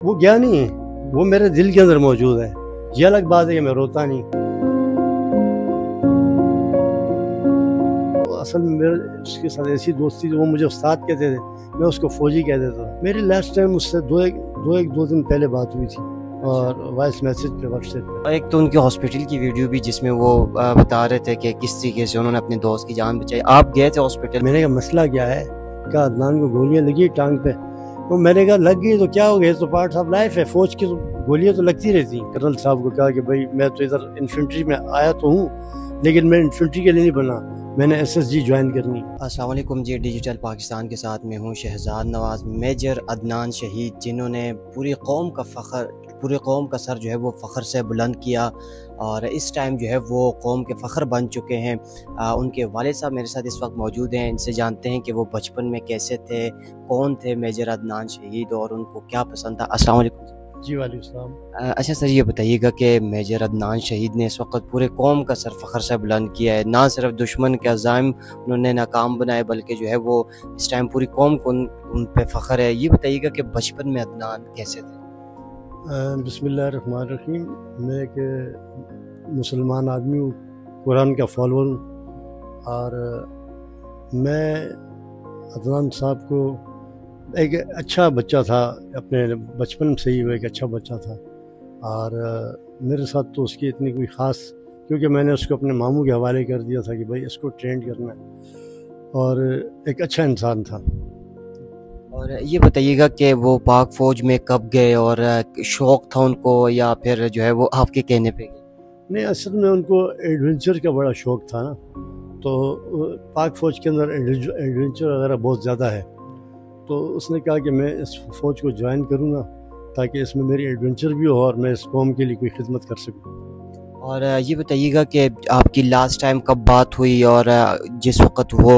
وہ گیا نہیں ہے، وہ میرے دل کے اندر موجود ہے. یہ الگ بات ہے کہ میں روتا نہیں. اصل میں میرے اس کے ساتھ ایسی دوستی تھی، وہ مجھے استاد کہتے تھے، میں اس کو فوجی کہہ دیتا تھا. میری لاسٹ ٹائم اس سے دو دن پہلے بات ہوئی تھی، اور وائس میسج پہ، واٹس ایپ پہ. ایک تو ان کے ہاسپٹل کی ویڈیو بھی جس میں وہ بتا رہے تھے کہ کس طریقے سے انہوں نے اپنے دوست کی جان بچائی. آپ گئے تھے ہاسپٹل؟ میں نے کہا مسئلہ کیا ہے؟ کہا عدنان کو گولیاں لگی ٹانگ پہ. تو میں نے کہا لگ گئی تو کیا ہو گیا، تو پارٹس آف لائف ہے، فوج کی تو گولیاں تو لگتی رہتی ہیں. کرنل صاحب کو کہا کہ بھائی میں تو ادھر انفینٹری میں آیا تو ہوں، لیکن میں انفینٹری کے لیے نہیں بنا، میں نے ایس ایس جی جوائن کرنی. السلام علیکم جی. ڈیجیٹل پاکستان کے ساتھ میں ہوں شہزاد نواز. میجر عدنان شہید، جنہوں نے پوری قوم کا سر جو ہے وہ فخر سے بلند کیا، اور اس ٹائم جو ہے وہ قوم کے فخر بن چکے ہیں. ان کے والد صاحب میرے ساتھ اس وقت موجود ہیں. ان سے جانتے ہیں کہ وہ بچپن میں کیسے تھے، کون تھے میجر عدنان شہید، اور ان کو کیا پسند تھا. السلام علیکم. جی وعلیکم السلام. اچھا سر، یہ بتائیے گا کہ میجر عدنان شہید نے اس وقت پورے قوم کا سر فخر سے بلند کیا ہے. نہ صرف دشمن کے عزائم انہوں نے ناکام بنائے، بلکہ جو ہے وہ اس ٹائم پوری قوم کو ان پہ فخر ہے. یہ بتائیے گا کہ بچپن میں عدنان کیسے تھے؟ بسم اللہ الرحمن الرحیم. میں ایک مسلمان آدمی ہوں، قرآن کا فالوور ہوں، اور میں عدنان صاحب کو ایک اچھا بچہ تھا، اپنے بچپن سے ہی وہ ایک اچھا بچہ تھا. اور میرے ساتھ تو اس کی اتنی کوئی خاص، کیونکہ میں نے اس کو اپنے ماموں کے حوالے کر دیا تھا کہ بھائی اس کو ٹرینڈ کرنا ہے، اور ایک اچھا انسان تھا. اور یہ بتائیے گا کہ وہ پاک فوج میں کب گئے، اور شوق تھا ان کو یا پھر جو ہے وہ آپ کے کہنے پہ گئے؟ نہیں، اصل میں ان کو ایڈونچر کا بڑا شوق تھا نا، تو پاک فوج کے اندر ایڈونچر وغیرہ بہت زیادہ ہے. تو اس نے کہا کہ میں اس فوج کو جوائن کروں گا تاکہ اس میں میری ایڈونچر بھی ہو اور میں اس قوم کے لیے کوئی خدمت کر سکوں. اور یہ بتائیے گا کہ آپ کی لاسٹ ٹائم کب بات ہوئی، اور جس وقت وہ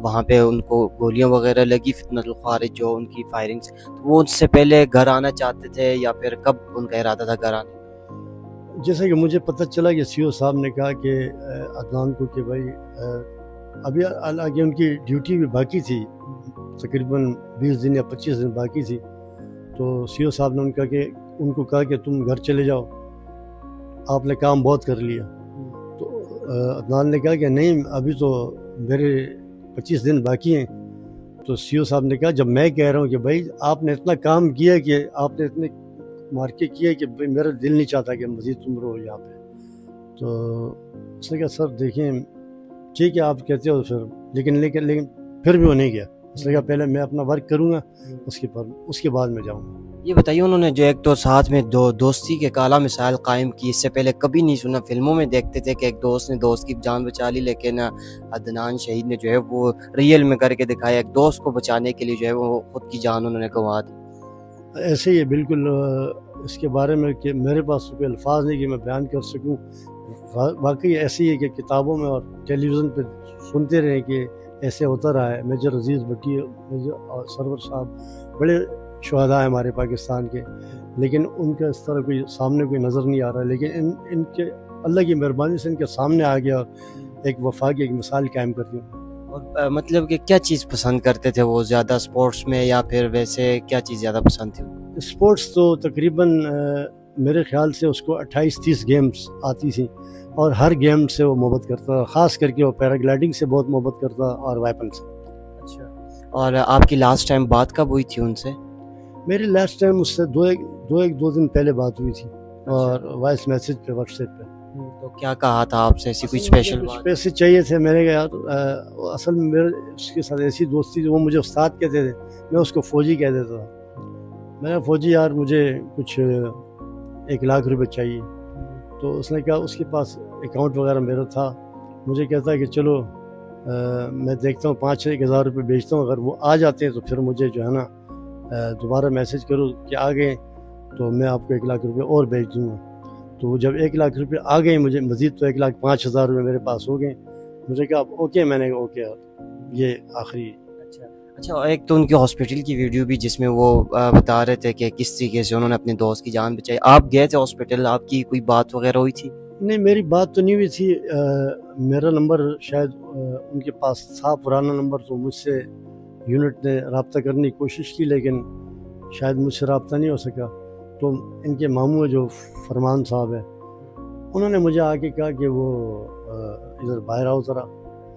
وہاں پہ ان کو گولیاں وغیرہ لگی فتنۃ الخوارج جو ان کی فائرنگ سے، تو وہ ان سے پہلے گھر آنا چاہتے تھے یا پھر کب ان کا ارادہ تھا گھر آنے؟ جیسے کہ مجھے پتہ چلا کہ سی او صاحب نے کہا کہ عدنان کو کہ بھائی ابھی حالانکہ ان کی ڈیوٹی بھی باقی تھی، تقریباً 20 دن یا 25 دن باقی تھی. تو سی او صاحب نے ان کو کہا کہ تم گھر چلے جاؤ، آپ نے کام بہت کر لیا. تو عدنان نے کہا کہ نہیں، ابھی تو میرے 25 دن باقی ہیں. تو سی او صاحب نے کہا جب میں کہہ رہا ہوں کہ بھائی آپ نے اتنا کام کیا کہ آپ نے اتنے مارکے کیا کہ بھائی میرا دل نہیں چاہتا کہ مزید تم رہو یہاں پہ. تو اس نے کہا سر دیکھیں ٹھیک ہے آپ کہتے ہو پھر، لیکن پھر بھی وہ نہیں گیا. اس نے کہا پہلے میں اپنا ورک کروں گا، اس کے بعد میں جاؤں گا. یہ بتائیے انہوں نے جو ایک تو ساتھ میں دوستی کے کالا مثال قائم کی، اس سے پہلے کبھی نہیں سنا. فلموں میں دیکھتے تھے کہ ایک دوست نے دوست کی جان بچا لی، لیکن عدنان شہید نے جو ہے وہ ریئل میں کر کے دکھایا. ایک دوست کو بچانے کے لیے جو ہے وہ خود کی جان انہوں نے گنوا دی. ایسے ہی بالکل. اس کے بارے میں کہ میرے پاس کوئی الفاظ نہیں کہ میں بیان کر سکوں. واقعی ایسی ہے کہ کتابوں میں اور ٹیلی ویژن پہ سنتے رہے کہ ایسے ہوتا رہا ہے. میجر عزیز بٹی اور سرور صاحب بڑے شہداء ہیں ہمارے پاکستان کے، لیکن ان کا اس طرح کوئی سامنے کوئی نظر نہیں آ رہا. لیکن ان کے اللہ کی مہربانی سے ان کے سامنے آ گیا اور ایک وفا کی ایک مثال قائم کر دی. اور مطلب کہ کیا چیز پسند کرتے تھے وہ زیادہ، اسپورٹس میں یا پھر ویسے کیا چیز زیادہ پسند تھی؟ اسپورٹس تو تقریباً میرے خیال سے اس کو 28-30 گیمز آتی تھیں، اور ہر گیم سے وہ محبت کرتا تھا. خاص کر کے وہ پیراگلائڈنگ سے بہت محبت کرتا اور ویپن سے. اچھا. اور آپ کی لاسٹ ٹائم بات کب ہوئی تھی ان سے؟ میری لاسٹ ٹائم اس سے دو دن پہلے بات ہوئی تھی، اور وائس میسج پہ، واٹس ایپ پہ. تو کیا کہا تھا آپ سے؟ ایسی کوئی اسپیشل بات؟ پیسے چاہیے تھے. میں نے کہا یار اصل میں میرے اس کے ساتھ ایسی دوستی تھی، وہ مجھے استاد کہتے تھے، میں اس کو فوجی کہہ دیتا تھا. میں نے فوجی یار مجھے کچھ 1 لاکھ روپے چاہیے. تو اس نے کہا اس کے پاس اکاؤنٹ وغیرہ میرا تھا. مجھے کہتا ہے کہ چلو میں دیکھتا ہوں 5-6 ہزار روپے بھیجتا ہوں، اگر وہ آ جاتے ہیں تو پھر مجھے جو ہے نا دوبارہ میسج کرو کہ آ گئے تو میں آپ کو 1 لاکھ روپے اور بھیج دوں گا. تو وہ جب 1 لاکھ روپے آ گئے مجھے مزید، تو 1,05,000 روپے میرے پاس ہو گئے. مجھے کہا اوکے. میں نے کہا اوکے، یہ آخری. اچھا. ایک تو ان کے ہاسپٹل کی ویڈیو بھی جس میں وہ بتا رہے تھے کہ کس طریقے سے انہوں نے اپنے دوست کی جان بچائی. آپ گئے تھے ہاسپٹل، آپ کی کوئی بات وغیرہ ہوئی تھی؟ نہیں، میری بات تو نہیں ہوئی تھی. میرا نمبر شاید ان کے پاس تھا، پرانا نمبر، تو مجھ سے یونٹ نے رابطہ کرنے کی کوشش کی، لیکن شاید مجھ سے رابطہ نہیں ہو سکا. تو ان کے ماموں جو فرمان صاحب ہے انہوں نے مجھے آ کے کہا کہ وہ ادھر باہر آؤ ذرا.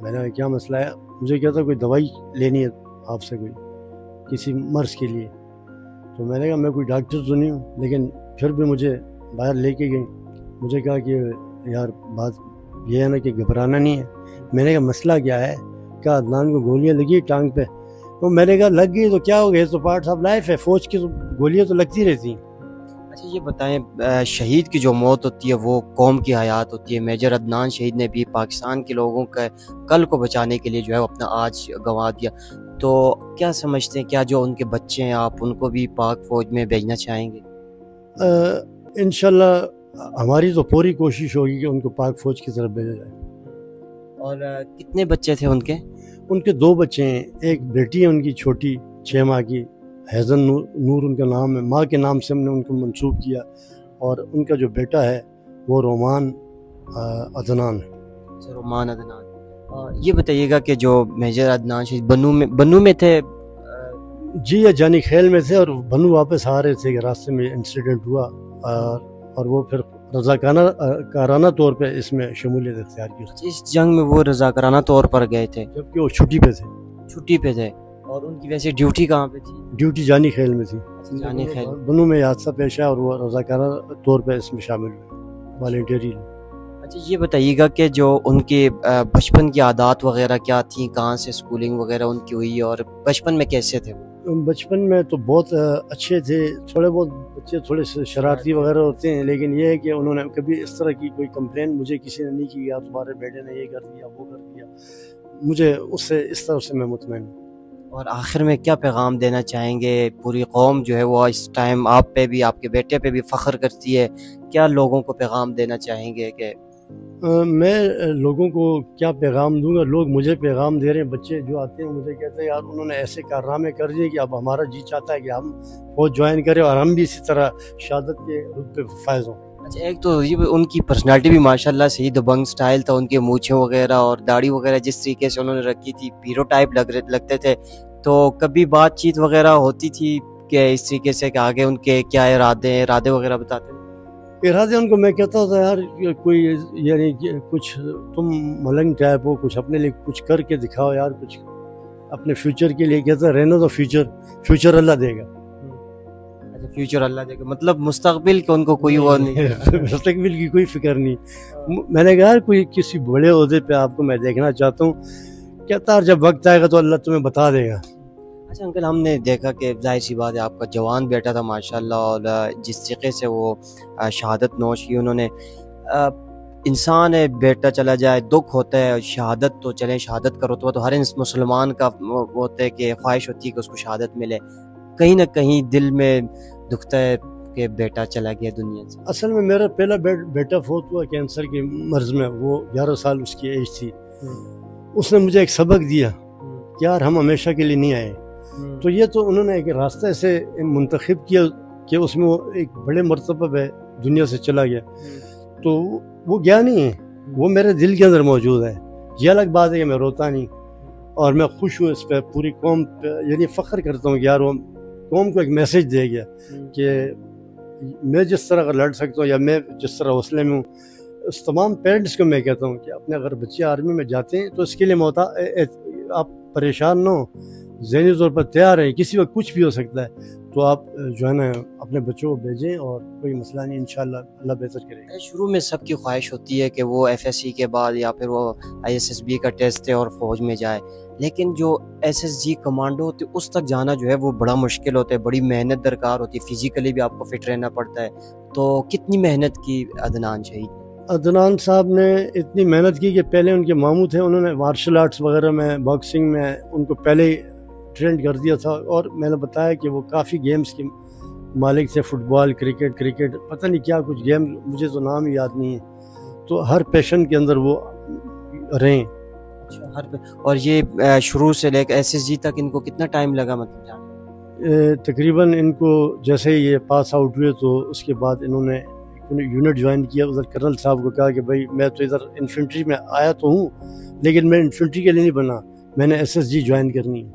میں نے کہا کیا مسئلہ ہے؟ مجھے کیا تھا کوئی دوائی لینی ہے آپ سے کوئی کسی مرض کے لیے. تو میں نے کہا میں کوئی ڈاکٹر تو نہیں ہوں، لیکن پھر بھی مجھے باہر لے کے گئی. مجھے کہا کہ یار بات یہ ہے نا کہ گھبرانا نہیں ہے. میں نے کہا مسئلہ کیا ہے؟ کہا عدنان کو گولیاں لگی ٹانگ پہ. تو میں نے کہا لگ گئی تو کیا ہو گیا، تو پارٹس آف لائف ہے، فوج کی تو گولیاں تو لگتی رہتی ہیں. اچھا یہ بتائیں، شہید کی جو موت ہوتی ہے وہ قوم کی حیات ہوتی ہے. میجر عدنان شہید نے بھی پاکستان کے لوگوں کا کل کو بچانے کے لیے جو ہے اپنا آج گنوا دیا. تو کیا سمجھتے ہیں، کیا جو ان کے بچے ہیں آپ ان کو بھی پاک فوج میں بھیجنا چاہیں گے؟ انشاءاللہ ہماری تو پوری کوشش ہوگی کہ ان کو پاک فوج کی طرف بھیجا جائے. اور کتنے بچے تھے ان کے؟ ان کے 2 بچے ہیں. ایک بیٹی ہے ان کی چھوٹی 6 ماہ کی، حیزن نور ان کا نام ہے، ماں کے نام سے ہم نے ان کو منسوب کیا. اور ان کا جو بیٹا ہے وہ رومان عدنان ہے. رومان عدنان. یہ بتائیے گا کہ جو میجر عدنان شہید بنو میں تھے؟ جی یہ جانی خیل میں تھے اور بنو واپس آ رہے تھے کہ راستے میں انسیڈنٹ ہوا اور وہ پھر رضاکارانہ طور پہ اس میں شمولیت اختیار کی. اس جنگ میں وہ رضاکارانہ طور پر گئے تھے جبکہ وہ چھٹی پہ تھے. چھٹی پہ تھے. اور ان کی ویسے ڈیوٹی کہاں پہ تھی؟ ڈیوٹی جانی خیل میں تھی. جانی خیل. بنو میں حادثہ پیش آیا اور وہ رضاکارانہ طور پہ اس میں شامل ہوئے والنٹیری. اچھا یہ بتائیے گا کہ جو ان کے بچپن کی عادات وغیرہ کیا تھیں، کہاں سے اسکولنگ وغیرہ ان کی ہوئی، اور بچپن میں کیسے تھے وہ؟ بچپن میں تو بہت اچھے تھے. تھوڑے بہت بچے تھوڑے شرارتی وغیرہ ہوتے ہیں، لیکن یہ ہے کہ انہوں نے کبھی اس طرح کی کوئی کمپلین مجھے کسی نے نہیں کی یا تمہارے بیٹے نے یہ کر دیا وہ کر دیا. مجھے اس طرح سے میں مطمئن ہوں. اور آخر میں کیا پیغام دینا چاہیں گے؟ پوری قوم جو ہے وہ اس ٹائم آپ پہ بھی، آپ کے بیٹے پہ بھی فخر کرتی ہے. کیا لوگوں کو پیغام دینا چاہیں گے؟ کہ میں لوگوں کو کیا پیغام دوں گا؟ لوگ مجھے پیغام دے رہے ہیں. بچے جو آتے ہیں مجھے کہتے ہیں یار انہوں نے ایسے کارنامے کر دیے کہ اب ہمارا جی چاہتا ہے کہ ہم فوج جوائن کریں اور ہم بھی اسی طرح شہادت کے رتبے پہ فائز ہوں. اچھا ایک تو یہ ان کی پرسنالٹی بھی ماشاءاللہ صحیح دبنگ سٹائل تھا. ان کے مونچھیں وغیرہ اور داڑھی وغیرہ جس طریقے سے انہوں نے رکھی تھی، ہیرو ٹائپ لگتے تھے. تو کبھی بات چیت وغیرہ ہوتی تھی کہ اس طریقے سے کہ آگے ان کے کیا ارادے وغیرہ بتاتے ہیں؟ ارادے ان کو میں کہتا تھا یار کوئی یعنی کچھ تم ملنگ ٹائپ ہو، کچھ اپنے لیے کچھ کر کے دکھاؤ یار، کچھ اپنے فیوچر کے لیے. کہتا رہنا تو فیوچر اللہ دے گا. اچھا فیوچر اللہ دے گا، مطلب مستقبل کے ان کو کوئی وہ نہیں مستقبل کی کوئی فکر نہیں. میں نے کہا کوئی کسی بڑے عہدے پہ آپ کو میں دیکھنا چاہتا ہوں. کہتا جب وقت آئے گا تو اللہ تمہیں بتا دے گا. اچھا انکل، ہم نے دیکھا کہ ظاہر سی بات ہے آپ کا جوان بیٹا تھا ماشاءاللہ، اور جس طریقے سے وہ شہادت نوش کی انہوں نے. انسان ہے، بیٹا چلا جائے دکھ ہوتا ہے، شہادت تو چلے شہادت کا رتبہ ہر مسلمان کا ہوتا ہے کہ خواہش ہوتی ہے کہ اس کو شہادت ملے. کہیں نہ کہیں دل میں دکھتا ہے کہ بیٹا چلا گیا دنیا سے. اصل میں میرا پہلا بیٹا فوت ہوا کینسر کی مرض میں. وہ 11 سال اس کی ایج تھی. اس نے مجھے ایک سبق دیا کہ یار ہم ہمیشہ کے لیے نہیں آئے. تو یہ تو انہوں نے ایک راستہ سے منتخب کیا کہ اس میں وہ ایک بڑے مرتبہ پہ دنیا سے چلا گیا. تو وہ گیا نہیں ہے، وہ میرے دل کے اندر موجود ہے. یہ الگ بات ہے کہ میں روتا نہیں، اور میں خوش ہوں اس پہ. پوری قوم پہ یعنی فخر کرتا ہوں کہ یار وہ قوم کو ایک میسج دے گیا کہ میں جس طرح اگر لڑ سکتا ہوں یا میں جس طرح حوصلے میں ہوں. اس تمام پیرنٹس کو میں کہتا ہوں کہ اپنے اگر بچے آرمی میں جاتے ہیں تو اس کے لیے آپ پریشان نہ ہو، ذہنی طور پر تیار ہیں. کسی وقت کچھ بھی ہو سکتا ہے، تو آپ جو ہے نا اپنے بچوں کو بھیجیں اور کوئی مسئلہ نہیں، انشاءاللہ اللہ بہتر کرے گا. شروع میں سب کی خواہش ہوتی ہے کہ وہ FSC کے بعد یا پھر وہ ISSB کا ٹیسٹ ہے اور فوج میں جائے، لیکن جو SSG کمانڈو ہوتے اس تک جانا جو ہے وہ بڑا مشکل ہوتا ہے، بڑی محنت درکار ہوتی ہے، فزیکلی بھی آپ کو فٹ رہنا پڑتا ہے. تو کتنی محنت کی عدنان شہید؟ عدنان صاحب نے اتنی محنت کی کہ پہلے ان کے ماموں تھے، انہوں نے مارشل آرٹس وغیرہ میں، باکسنگ میں ان کو پہلے ہی ٹرینڈ کر دیا تھا. اور میں نے بتایا کہ وہ کافی گیمز کے مالک تھے، فٹ بال، کرکٹ، پتہ نہیں کیا کچھ گیم، مجھے تو نام ہی یاد نہیں ہے. تو ہر پیشن کے اندر وہ رہیں. اور یہ شروع سے لے کے SSG تک ان کو کتنا ٹائم لگا مطلب جانے؟ تقریباً ان کو جیسے ہی یہ پاس آؤٹ ہوئے تو اس کے بعد انہوں نے یونٹ جوائن کیا. ادھر کرنل صاحب کو کہا کہ بھائی میں تو ادھر انفینٹری میں آیا تو ہوں، لیکن میں انفینٹری کے لیے نہیں بنا، میں نے SSG جوائن کرنی ہے.